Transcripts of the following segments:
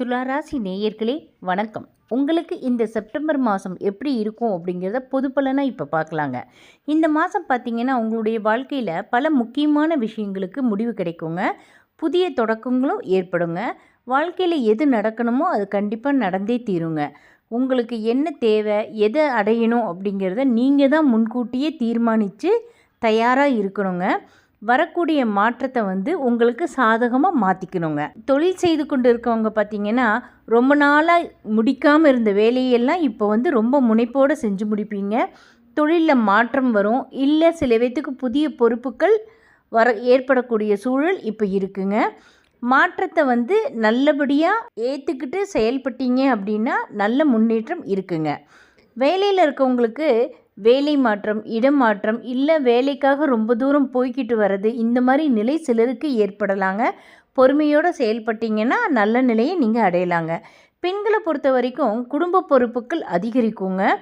துளாராசி நேயர்களே வணக்கம். உங்களுக்கு இந்த செப்டம்பர் மாதம் எப்படி இருக்கும் அப்படிங்கிறத பொது பலனாக இப்போ பார்க்கலாங்க. இந்த மாதம் பார்த்திங்கன்னா உங்களுடைய வாழ்க்கையில் பல முக்கியமான விஷயங்களுக்கு முடிவு கிடைக்குங்க. புதிய தொடக்கங்களும் ஏற்படுங்க. வாழ்க்கையில் எது நடக்கணுமோ அது கண்டிப்பாக நடந்தே தீருங்க. உங்களுக்கு என்ன தேவை, எதை அடையணும் அப்படிங்கிறத நீங்கள் தான் முன்கூட்டியே தீர்மானித்து தயாராக இருக்கணுங்க. வரக்கூடிய மாற்றத்தை உங்களுக்கு சாதகமாக மாற்றிக்கணுங்க. தொழில் செய்து கொண்டு இருக்கவங்க பார்த்திங்கன்னா ரொம்ப நாளாக முடிக்காமல் இருந்த வேலையெல்லாம் இப்போ ரொம்ப முனைப்போடு செஞ்சு முடிப்பீங்க. தொழிலில் மாற்றம் வரும். இல்லை சில பேர்த்துக்கு புதிய பொறுப்புகள் ஏற்படக்கூடிய சூழல் இப்போ இருக்குங்க. மாற்றத்தை நல்லபடியாக ஏற்றுக்கிட்டு செயல்பட்டீங்க அப்படின்னா நல்ல முன்னேற்றம் இருக்குங்க. வேலையில் இருக்கவங்களுக்கு வேலை மாற்றம், இடம் மாற்றம், இல்லை வேலைக்காக ரொம்ப தூரம் போய்கிட்டு வர்றது, இந்த மாதிரி நிலை சிலருக்கு ஏற்படலாங்க. பொறுமையோடு செயல்பட்டீங்கன்னா நல்ல நிலையை நீங்கள் அடையலாங்க. பெண்களை பொறுத்த வரைக்கும் குடும்ப பொறுப்புகள் அதிகரிக்குங்க.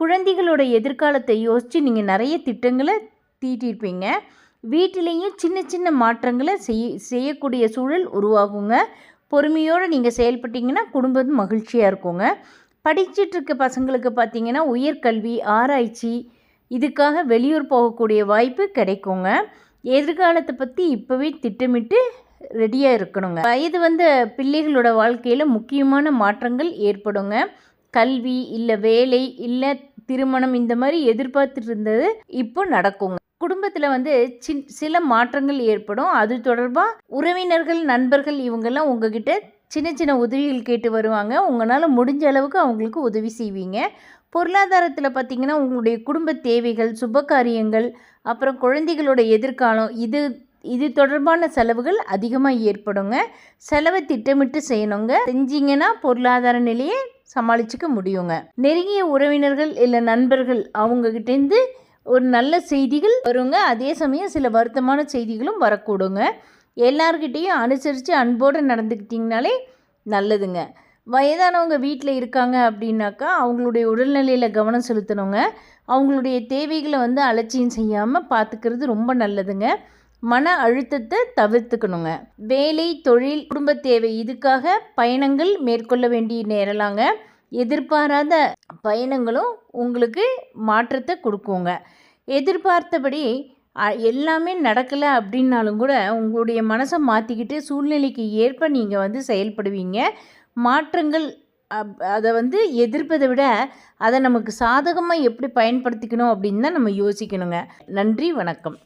குழந்தைகளோட எதிர்காலத்தை யோசித்து நீங்கள் நிறைய திட்டங்களை தீட்டியிருப்பீங்க. வீட்டிலேயும் சின்ன சின்ன மாற்றங்களை செய்யக்கூடிய சூழல் உருவாகுங்க. பொறுமையோடு நீங்கள் செயல்பட்டீங்கன்னா குடும்பம் மகிழ்ச்சியாக இருக்குங்க. படிச்சிட்ருக்க பசங்களுக்கு பார்த்திங்கன்னா உயர்கல்வி, ஆராய்ச்சி இதுக்காக வெளியூர் போகக்கூடிய வாய்ப்பு கிடைக்குங்க. எதிர்காலத்தை பற்றி இப்போவே திட்டமிட்டு ரெடியாக இருக்கணுங்க. வயது வந்த பிள்ளைகளோட வாழ்க்கையில் முக்கியமான மாற்றங்கள் ஏற்படுங்க. கல்வி, இல்லை வேலை, இல்லை திருமணம், இந்த மாதிரி எதிர்பார்த்துட்டு இருந்தது இப்போ நடக்குங்க. குடும்பத்தில் சில மாற்றங்கள் ஏற்படும். அது தொடர்பாக உறவினர்கள், நண்பர்கள் இவங்கெல்லாம் உங்ககிட்ட சின்ன சின்ன உதவிகள் கேட்டு வருவாங்க. உங்களால் முடிஞ்ச அளவுக்கு அவங்களுக்கு உதவி செய்வீங்க. பொருளாதாரத்தில் பார்த்திங்கன்னா உங்களுடைய குடும்ப தேவைகள், சுபகாரியங்கள், அப்புறம் குழந்தைகளோட எதிர்காலம், இது தொடர்பான செலவுகள் அதிகமாக ஏற்படுங்க. செலவை திட்டமிட்டு செய்யணுங்க. செஞ்சிங்கன்னா பொருளாதார நிலையை சமாளிச்சுக்க முடியுங்க. நெருங்கிய உறவினர்கள் இல்லை நண்பர்கள் அவங்கக்கிட்டேருந்து ஒரு நல்ல செய்திகள் வருங்க. அதே சமயம் சில வருத்தமான செய்திகளும் வரக்கூடுங்க. எல்லார்கிட்டேயும் அனுசரித்து அன்போடு நடந்துக்கிட்டிங்கனாலே நல்லதுங்க. வயதானவங்க வீட்டில் இருக்காங்க அப்படின்னாக்கா அவங்களுடைய உடல்நிலையில் கவனம் செலுத்தணுங்க. அவங்களுடைய தேவைகளை அலட்சியம் செய்யாமல் பார்த்துக்கிறது ரொம்ப நல்லதுங்க. மன அழுத்தத்தை தவிர்த்துக்கணுங்க. வேலை, தொழில், குடும்ப தேவை இதுக்காக பயணங்கள் மேற்கொள்ள வேண்டிய நேரலாங்க. எதிர்பாராத பயணங்களும் உங்களுக்கு மாற்றத்தை கொடுக்குங்க. எதிர்பார்த்தபடி எல்லாமே நடக்கலை அப்படின்னாலும் கூட உங்களுடைய மனசை மாற்றிக்கிட்டு சூழ்நிலைக்கு ஏற்ப நீங்கள் செயல்படுவீங்க. மாற்றங்கள் அதை எதிர்ப்பதை விட அதை நமக்கு சாதகமாக எப்படி பயன்படுத்திக்கணும் அப்படின்னு தான் நம்ம யோசிக்கணுங்க. நன்றி, வணக்கம்.